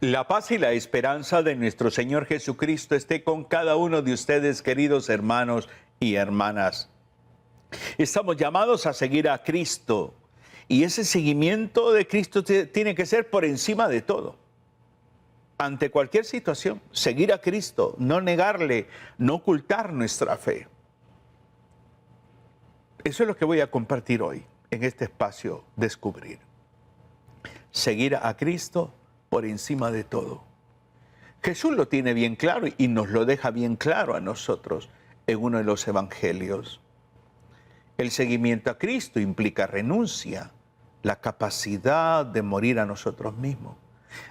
La paz y la esperanza de nuestro Señor Jesucristo esté con cada uno de ustedes, queridos hermanos y hermanas. Estamos llamados a seguir a Cristo y ese seguimiento de Cristo tiene que ser por encima de todo. Ante cualquier situación, seguir a Cristo, no negarle, no ocultar nuestra fe. Eso es lo que voy a compartir hoy en este espacio Descubrir. Seguir a Cristo por encima de todo. Jesús lo tiene bien claro y nos lo deja bien claro a nosotros en uno de los evangelios. El seguimiento a Cristo implica renuncia, la capacidad de morir a nosotros mismos,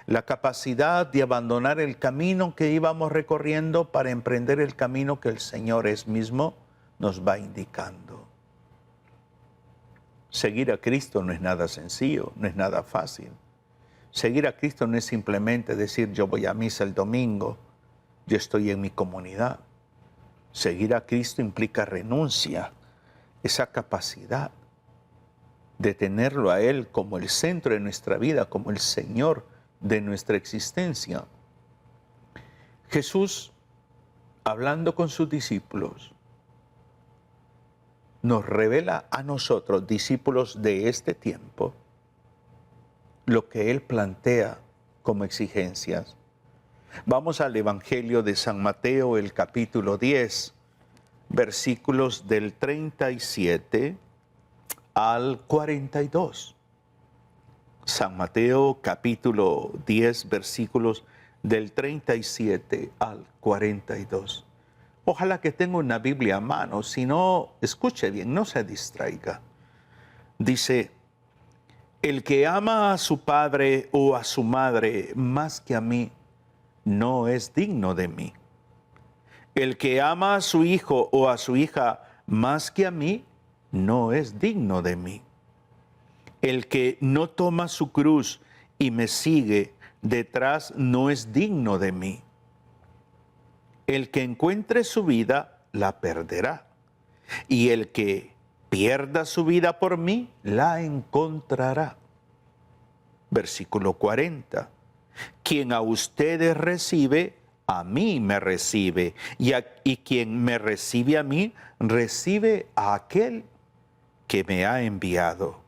la capacidad de abandonar el camino que íbamos recorriendo para emprender el camino que el Señor mismo nos va indicando. Seguir a Cristo no es nada sencillo, no es nada fácil. Seguir a Cristo no es simplemente decir yo voy a misa el domingo, yo estoy en mi comunidad. Seguir a Cristo implica renuncia, esa capacidad de tenerlo a Él como el centro de nuestra vida, como el Señor de nuestra existencia. Jesús, hablando con sus discípulos, nos revela a nosotros, discípulos de este tiempo, lo que Él plantea como exigencias. Vamos al Evangelio de San Mateo, el capítulo 10, versículos del 37 al 42. San Mateo, capítulo 10, versículos del 37 al 42. Ojalá que tenga una Biblia a mano, si no, escuche bien, no se distraiga. Dice: el que ama a su padre o a su madre más que a mí, no es digno de mí. El que ama a su hijo o a su hija más que a mí, no es digno de mí. El que no toma su cruz y me sigue detrás, no es digno de mí. El que encuentre su vida, la perderá. Y el que pierda su vida por mí, la encontrará. Versículo 40. Quien a ustedes recibe, a mí me recibe. Y quien me recibe a mí, recibe a aquel que me ha enviado.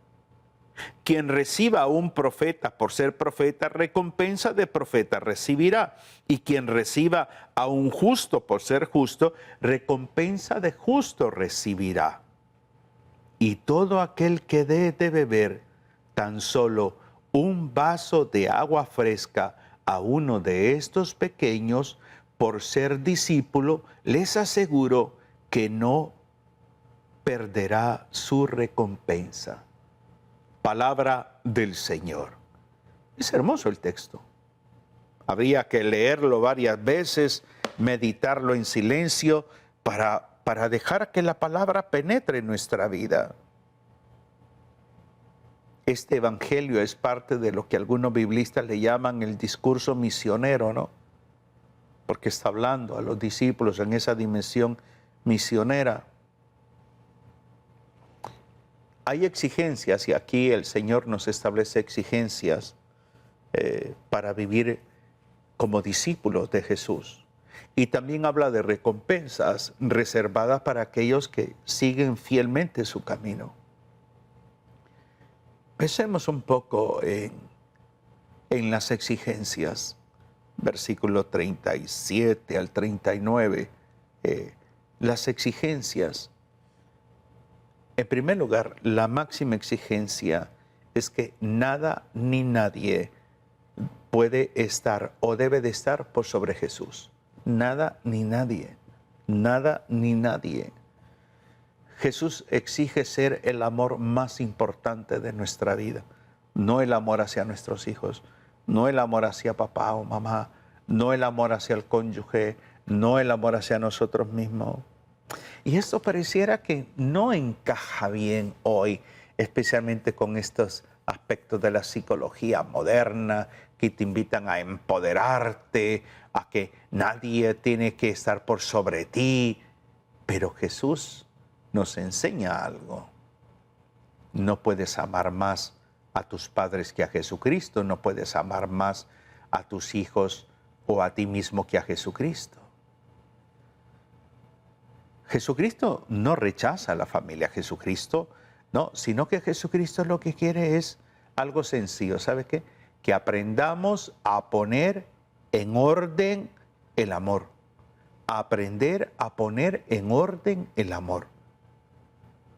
Quien reciba a un profeta por ser profeta, recompensa de profeta recibirá. Y quien reciba a un justo por ser justo, recompensa de justo recibirá. Y todo aquel que dé de beber tan solo un vaso de agua fresca a uno de estos pequeños, por ser discípulo, les aseguro que no perderá su recompensa. Palabra del Señor. Es hermoso el texto. Habría que leerlo varias veces, meditarlo en silencio para dejar que la palabra penetre en nuestra vida. Este evangelio es parte de lo que algunos biblistas le llaman el discurso misionero, ¿no? Porque está hablando a los discípulos en esa dimensión misionera. Hay exigencias, y aquí el Señor nos establece exigencias para vivir como discípulos de Jesús. Y también habla de recompensas reservadas para aquellos que siguen fielmente su camino. Pensemos un poco en las exigencias. Versículo 37 al 39. Las exigencias. En primer lugar, la máxima exigencia es que nada ni nadie puede estar o debe de estar por sobre Jesús. Nada ni nadie. Nada ni nadie. Jesús exige ser el amor más importante de nuestra vida. No el amor hacia nuestros hijos, no el amor hacia papá o mamá, no el amor hacia el cónyuge, no el amor hacia nosotros mismos. Y esto pareciera que no encaja bien hoy, especialmente con estos aspectos de la psicología moderna que te invitan a empoderarte, a que nadie tiene que estar por sobre ti. Pero Jesús nos enseña algo. No puedes amar más a tus padres que a Jesucristo, no puedes amar más a tus hijos o a ti mismo que a Jesucristo. Jesucristo no rechaza a la familia, Jesucristo no, sino que Jesucristo lo que quiere es algo sencillo, ¿sabe qué? Que aprendamos a poner en orden el amor, a aprender a poner en orden el amor.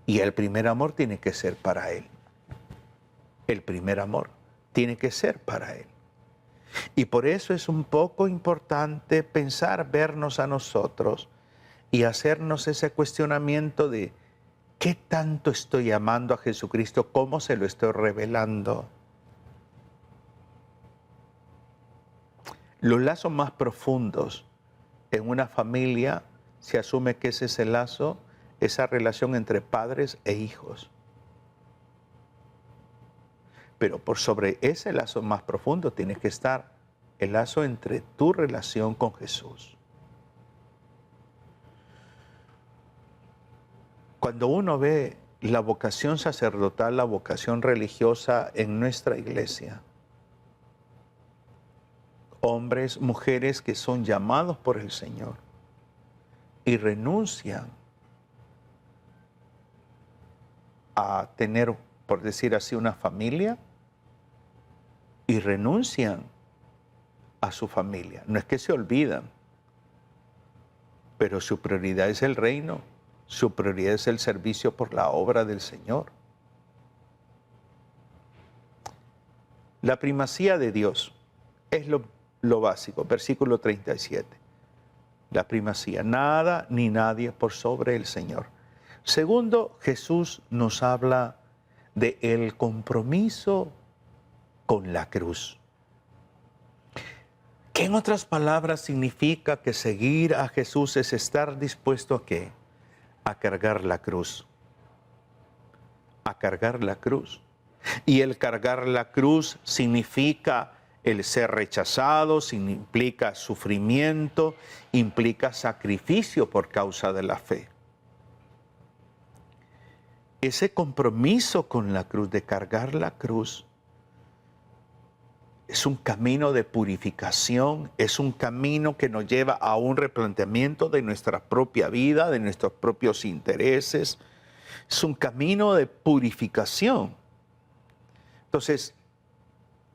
Y el primer amor tiene que ser para Él. El primer amor tiene que ser para Él. Y por eso es un poco importante pensar, vernos a nosotros y hacernos ese cuestionamiento de ¿qué tanto estoy amando a Jesucristo? ¿Cómo se lo estoy revelando? Los lazos más profundos en una familia se asume que ese es el lazo, esa relación entre padres e hijos. Pero por sobre ese lazo más profundo tiene que estar el lazo entre tu relación con Jesús. Cuando uno ve la vocación sacerdotal, la vocación religiosa en nuestra iglesia, hombres, mujeres que son llamados por el Señor y renuncian a tener, por decir así, una familia y renuncian a su familia. No es que se olvidan, pero su prioridad es el reino, su prioridad es el servicio por la obra del Señor. La primacía de Dios es lo básico, versículo 37. La primacía, nada ni nadie por sobre el Señor. Segundo, Jesús nos habla de el compromiso con la cruz. ¿Qué en otras palabras significa que seguir a Jesús es estar dispuesto a qué? A cargar la cruz. A cargar la cruz. Y el cargar la cruz significa el ser rechazado, implica sufrimiento, implica sacrificio por causa de la fe. Ese compromiso con la cruz, de cargar la cruz, es un camino de purificación, es un camino que nos lleva a un replanteamiento de nuestra propia vida, de nuestros propios intereses. Es un camino de purificación. Entonces,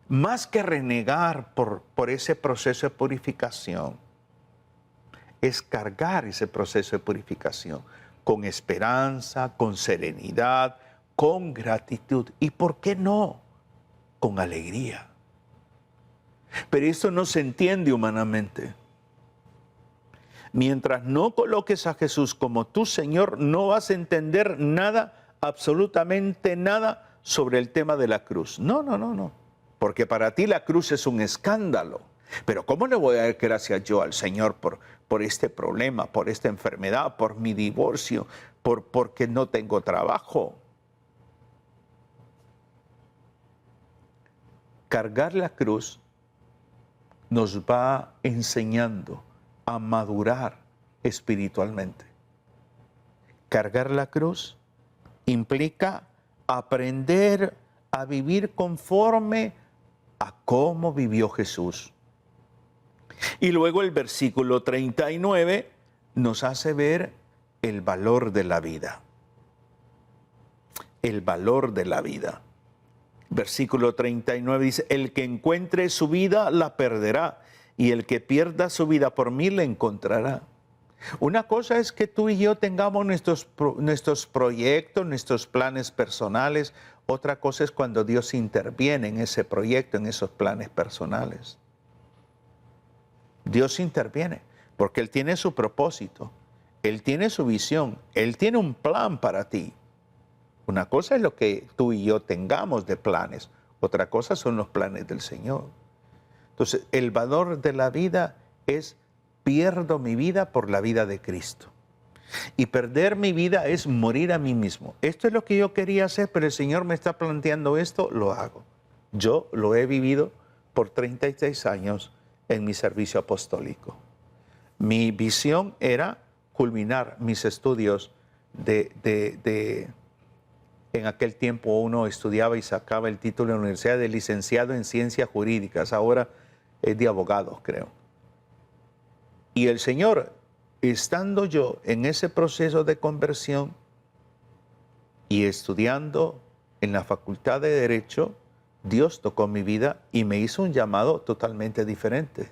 más que renegar por ese proceso de purificación, es cargar ese proceso de purificación con esperanza, con serenidad, con gratitud y, ¿por qué no?, con alegría. Pero esto no se entiende humanamente. Mientras no coloques a Jesús como tu Señor, no vas a entender nada, absolutamente nada, sobre el tema de la cruz. No. Porque para ti la cruz es un escándalo. Pero ¿cómo le voy a dar gracias yo al Señor por este problema, por esta enfermedad, por mi divorcio, porque no tengo trabajo? Cargar la cruz nos va enseñando a madurar espiritualmente. Cargar la cruz implica aprender a vivir conforme a cómo vivió Jesús. Y luego el versículo 39 nos hace ver el valor de la vida. El valor de la vida. Versículo 39 dice, el que encuentre su vida la perderá, y el que pierda su vida por mí la encontrará. Una cosa es que tú y yo tengamos nuestros proyectos, nuestros planes personales. Otra cosa es cuando Dios interviene en ese proyecto, en esos planes personales. Dios interviene porque Él tiene su propósito, Él tiene su visión, Él tiene un plan para ti. Una cosa es lo que tú y yo tengamos de planes, otra cosa son los planes del Señor. Entonces, el valor de la vida es: pierdo mi vida por la vida de Cristo. Y perder mi vida es morir a mí mismo. Esto es lo que yo quería hacer, pero el Señor me está planteando esto, lo hago. Yo lo he vivido por 36 años en mi servicio apostólico. Mi visión era culminar mis estudios en aquel tiempo uno estudiaba y sacaba el título de la universidad de licenciado en ciencias jurídicas. Ahora es de abogados, creo. Y el Señor, estando yo en ese proceso de conversión y estudiando en la Facultad de Derecho, Dios tocó mi vida y me hizo un llamado totalmente diferente.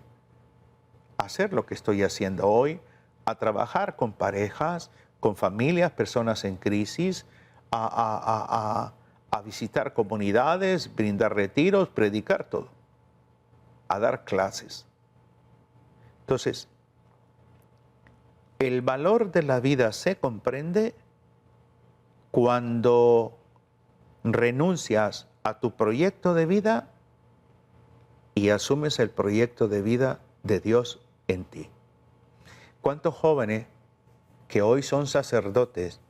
A hacer lo que estoy haciendo hoy, a trabajar con parejas, con familias, personas en crisis, a visitar comunidades, brindar retiros, predicar todo, a dar clases. Entonces, el valor de la vida se comprende cuando renuncias a tu proyecto de vida y asumes el proyecto de vida de Dios en ti. ¿Cuántos jóvenes que hoy son sacerdotes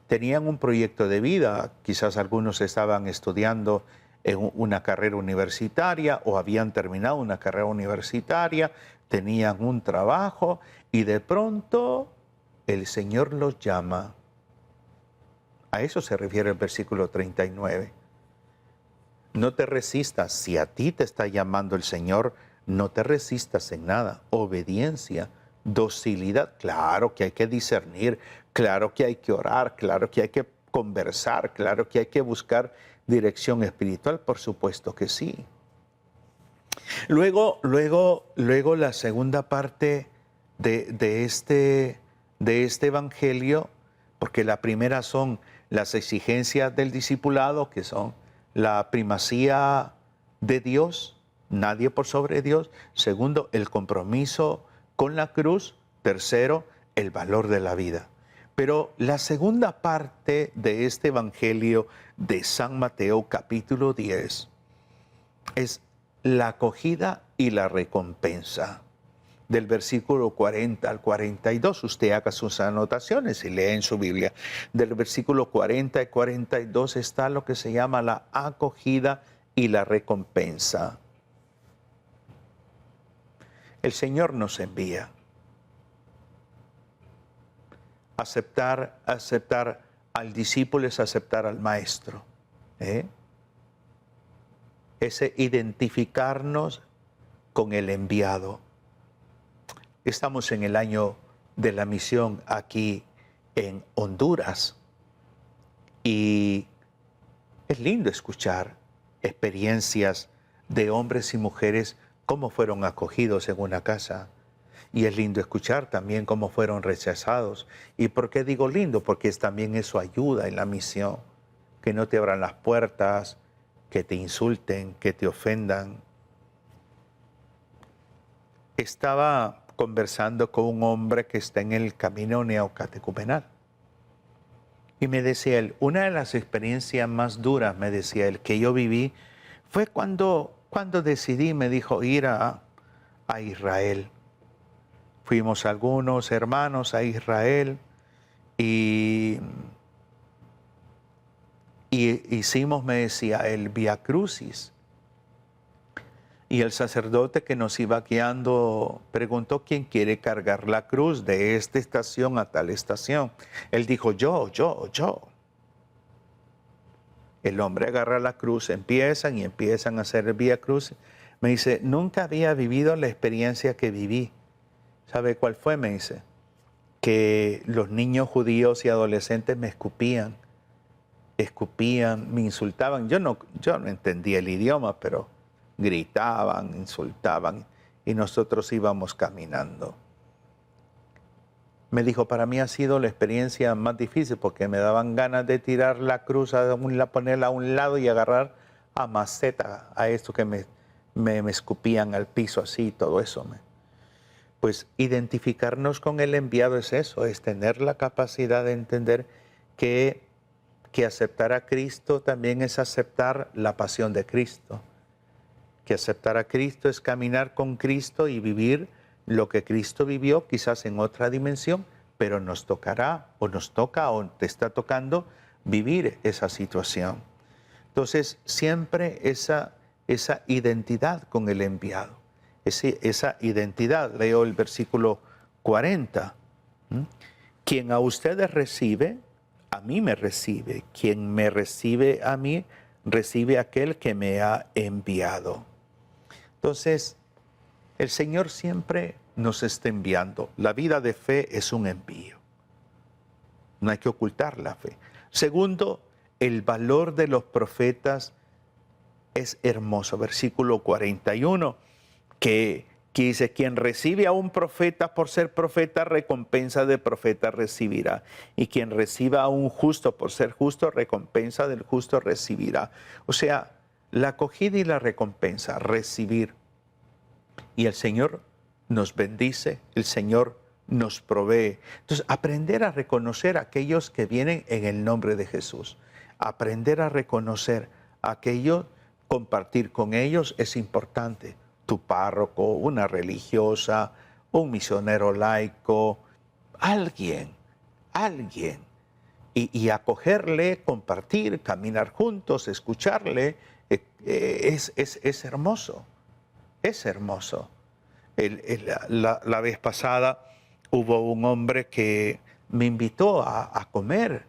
tenían un proyecto de vida? Quizás algunos estaban estudiando en una carrera universitaria o habían terminado una carrera universitaria, tenían un trabajo y de pronto el Señor los llama. A eso se refiere el versículo 39. No te resistas. Si a ti te está llamando el Señor, no te resistas en nada. Obediencia, docilidad. Claro que hay que discernir, claro que hay que orar, claro que hay que conversar, claro que hay que buscar dirección espiritual, por supuesto que sí. Luego la segunda parte de este evangelio, porque la primera son las exigencias del discipulado, que son la primacía de Dios, nadie por sobre Dios. Segundo, el compromiso con la cruz. Tercero, el valor de la vida. Pero la segunda parte de este evangelio de San Mateo, capítulo 10, es la acogida y la recompensa. Del versículo 40 al 42, usted haga sus anotaciones y lee en su Biblia. Del versículo 40 al 42 está lo que se llama la acogida y la recompensa. El Señor nos envía. Aceptar al discípulo es aceptar al maestro. Ese identificarnos con el enviado. Estamos en el año de la misión aquí en Honduras y es lindo escuchar experiencias de hombres y mujeres cómo fueron acogidos en una casa. Y es lindo escuchar también cómo fueron rechazados. ¿Y por qué digo lindo? Porque también eso ayuda en la misión. Que no te abran las puertas, que te insulten, que te ofendan. Estaba conversando con un hombre que está en el camino neocatecumenal. Y me decía él, una de las experiencias más duras, me decía él, que yo viví, fue cuando decidí, me dijo, ir a Israel. Fuimos algunos hermanos a Israel y hicimos, me decía, el Vía Crucis. Y el sacerdote que nos iba guiando preguntó quién quiere cargar la cruz de esta estación a tal estación. Él dijo, yo. El hombre agarra la cruz, empiezan a hacer el Vía Crucis. Me dice, nunca había vivido la experiencia que viví. ¿Sabe cuál fue? Me dice, que los niños judíos y adolescentes me escupían, me insultaban. Yo no entendía el idioma, pero gritaban, insultaban, y nosotros íbamos caminando. Me dijo, para mí ha sido la experiencia más difícil porque me daban ganas de tirar la cruz, ponerla a un lado y agarrar a maceta, a esto que me escupían al piso así, todo eso. Pues identificarnos con el enviado es eso, es tener la capacidad de entender que aceptar a Cristo también es aceptar la pasión de Cristo. Que aceptar a Cristo es caminar con Cristo y vivir lo que Cristo vivió, quizás en otra dimensión, pero nos tocará o nos toca o te está tocando vivir esa situación. Entonces, siempre esa identidad con el enviado, esa identidad. Leo el versículo 40. Quien a ustedes recibe, a mí me recibe. Quien me recibe a mí, recibe a aquel que me ha enviado. Entonces, El Señor siempre nos está enviando. La vida de fe es un envío. No hay que ocultar la fe. Segundo, el valor de los profetas es hermoso. Versículo 41, que dice, quien recibe a un profeta por ser profeta, recompensa de profeta recibirá. Y quien reciba a un justo por ser justo, recompensa del justo recibirá. O sea, la acogida y la recompensa, recibir. Y el Señor nos bendice, el Señor nos provee. Entonces, aprender a reconocer a aquellos que vienen en el nombre de Jesús. Aprender a reconocer a aquellos, compartir con ellos es importante. Tu párroco, una religiosa, un misionero laico, alguien. Y acogerle, compartir, caminar juntos, escucharle, es hermoso. Es hermoso. La vez pasada hubo un hombre que me invitó a comer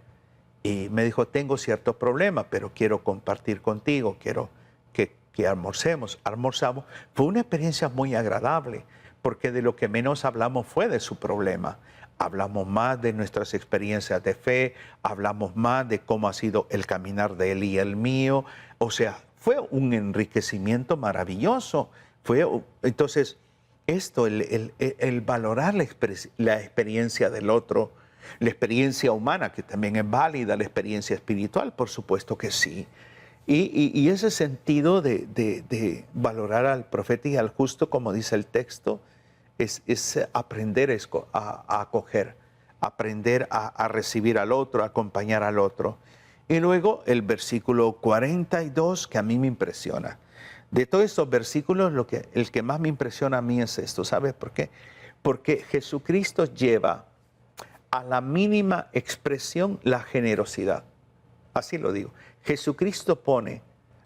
y me dijo, tengo cierto problema, pero quiero compartir contigo, quiero que almorcemos. Almorzamos. Fue una experiencia muy agradable, porque de lo que menos hablamos fue de su problema. Hablamos más de nuestras experiencias de fe, hablamos más de cómo ha sido el caminar de él y el mío. O sea, fue un enriquecimiento maravilloso. Entonces, esto, el valorar la experiencia del otro, la experiencia humana, que también es válida, la experiencia espiritual, por supuesto que sí. Y ese sentido de valorar al profeta y al justo, como dice el texto, es aprender a acoger, aprender a recibir al otro, a acompañar al otro. Y luego el versículo 42, que a mí me impresiona. De todos estos versículos, el que más me impresiona a mí es esto. ¿Sabes por qué? Porque Jesucristo lleva a la mínima expresión la generosidad. Así lo digo. Jesucristo pone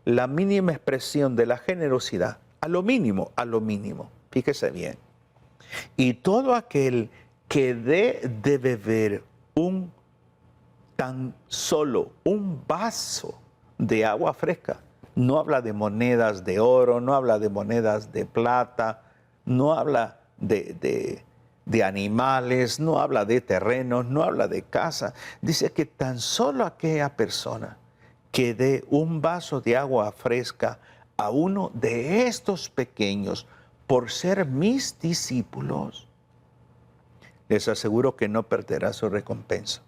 la mínima expresión de la generosidad a lo mínimo, a lo mínimo. Fíjese bien. Y todo aquel que dé de beber tan solo un vaso de agua fresca, no habla de monedas de oro, no habla de monedas de plata, no habla de animales, no habla de terrenos, no habla de casa. Dice que tan solo aquella persona que dé un vaso de agua fresca a uno de estos pequeños por ser mis discípulos, les aseguro que no perderá su recompensa.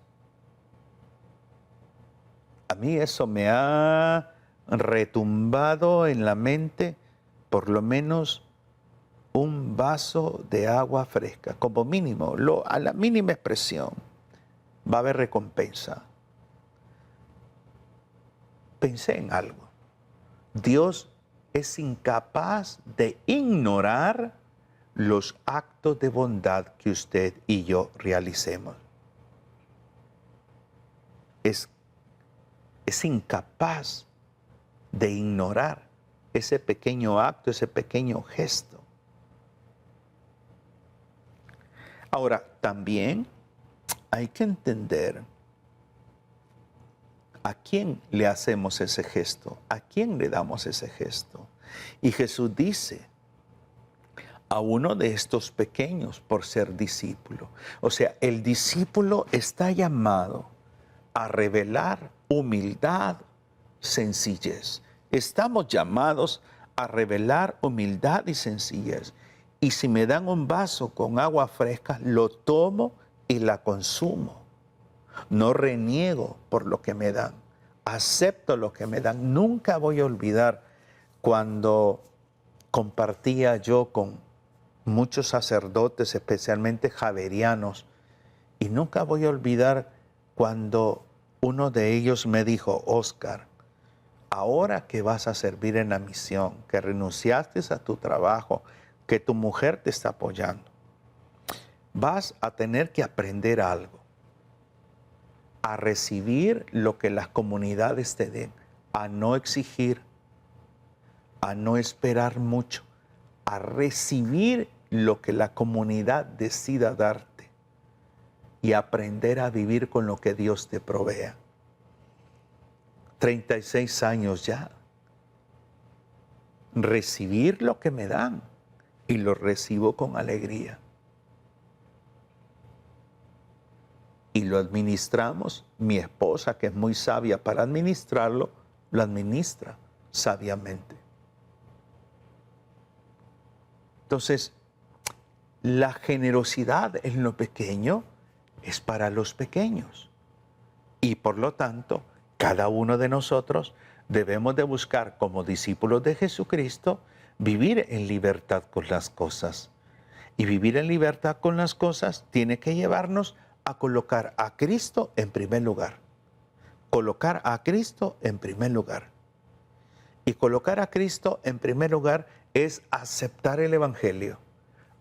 A mí eso me ha retumbado en la mente por lo menos un vaso de agua fresca, como mínimo, a la mínima expresión, va a haber recompensa. Pensé en algo. Dios es incapaz de ignorar los actos de bondad que usted y yo realicemos. Es incapaz de ignorar ese pequeño acto, ese pequeño gesto. Ahora, también hay que entender a quién le hacemos ese gesto, a quién le damos ese gesto. Y Jesús dice, a uno de estos pequeños por ser discípulo. O sea, el discípulo está llamado a revelar humildad, sencillez. Estamos llamados a revelar humildad y sencillez. Y si me dan un vaso con agua fresca, lo tomo y la consumo. No reniego por lo que me dan. Acepto lo que me dan. Nunca voy a olvidar cuando compartía yo con muchos sacerdotes, especialmente javerianos, y nunca voy a olvidar cuando uno de ellos me dijo, Óscar, ahora que vas a servir en la misión, que renunciaste a tu trabajo, que tu mujer te está apoyando, vas a tener que aprender algo, a recibir lo que las comunidades te den, a no exigir, a no esperar mucho, a recibir lo que la comunidad decida darte y aprender a vivir con lo que Dios te provea. 36 años ya. Recibir lo que me dan, y lo recibo con alegría. Y lo administramos, mi esposa, que es muy sabia para administrarlo, lo administra sabiamente. Entonces, la generosidad en lo pequeño es para los pequeños. Y por lo tanto, cada uno de nosotros debemos de buscar, como discípulos de Jesucristo, vivir en libertad con las cosas. Y vivir en libertad con las cosas tiene que llevarnos a colocar a Cristo en primer lugar. Colocar a Cristo en primer lugar. Y colocar a Cristo en primer lugar es aceptar el Evangelio.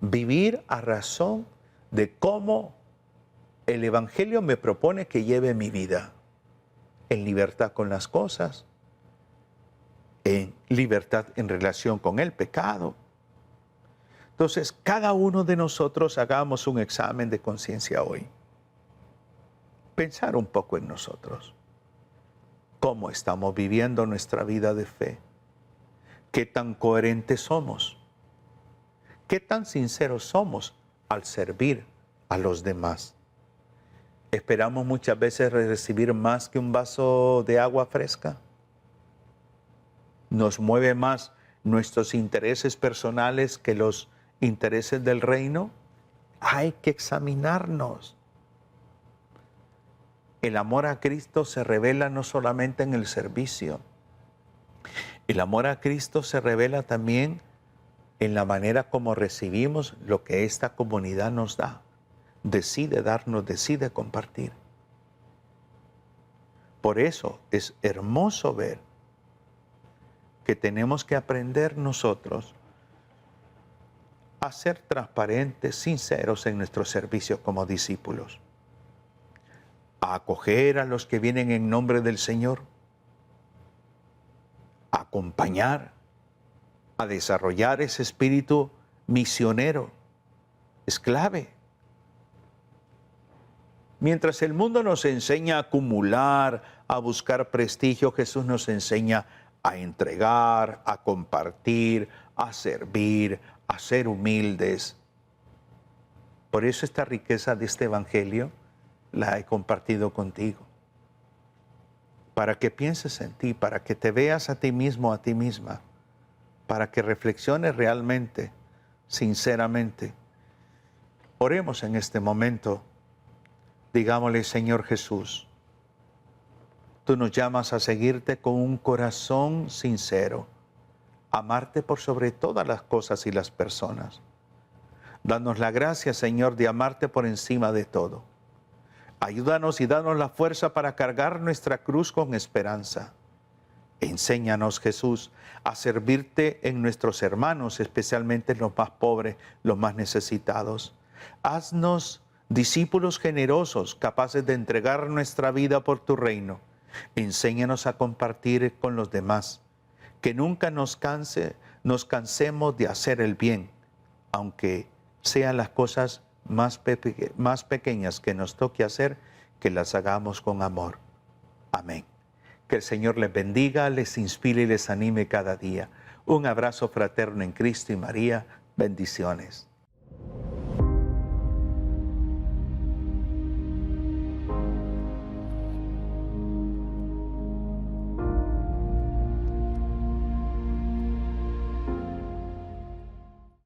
Vivir a razón de cómo el Evangelio me propone que lleve mi vida. En libertad con las cosas, en libertad en relación con el pecado. Entonces, cada uno de nosotros hagamos un examen de conciencia hoy. Pensar un poco en nosotros. ¿Cómo estamos viviendo nuestra vida de fe? ¿Qué tan coherentes somos? ¿Qué tan sinceros somos al servir a los demás? ¿Esperamos muchas veces recibir más que un vaso de agua fresca? ¿Nos mueve más nuestros intereses personales que los intereses del reino? Hay que examinarnos. El amor a Cristo se revela no solamente en el servicio. El amor a Cristo se revela también en la manera como recibimos lo que esta comunidad nos da. Decide darnos, decide compartir. Por eso es hermoso ver que tenemos que aprender nosotros a ser transparentes, sinceros en nuestro servicio como discípulos, a acoger a los que vienen en nombre del Señor, a acompañar, a desarrollar ese espíritu misionero. Es clave. Mientras el mundo nos enseña a acumular, a buscar prestigio, Jesús nos enseña a entregar, a compartir, a servir, a ser humildes. Por eso esta riqueza de este evangelio la he compartido contigo. Para que pienses en ti, para que te veas a ti mismo, a ti misma, para que reflexiones realmente, sinceramente. Oremos en este momento. Digámosle, Señor Jesús, tú nos llamas a seguirte con un corazón sincero, amarte por sobre todas las cosas y las personas. Danos la gracia, Señor, de amarte por encima de todo. Ayúdanos y danos la fuerza para cargar nuestra cruz con esperanza. Enséñanos, Jesús, a servirte en nuestros hermanos, especialmente en los más pobres, los más necesitados. Haznos discípulos generosos, capaces de entregar nuestra vida por tu reino. Enséñanos a compartir con los demás. Que nunca nos cansemos de hacer el bien, aunque sean las cosas más pequeñas que nos toque hacer, que las hagamos con amor. Amén. Que el Señor les bendiga, les inspire y les anime cada día. Un abrazo fraterno en Cristo y María. Bendiciones.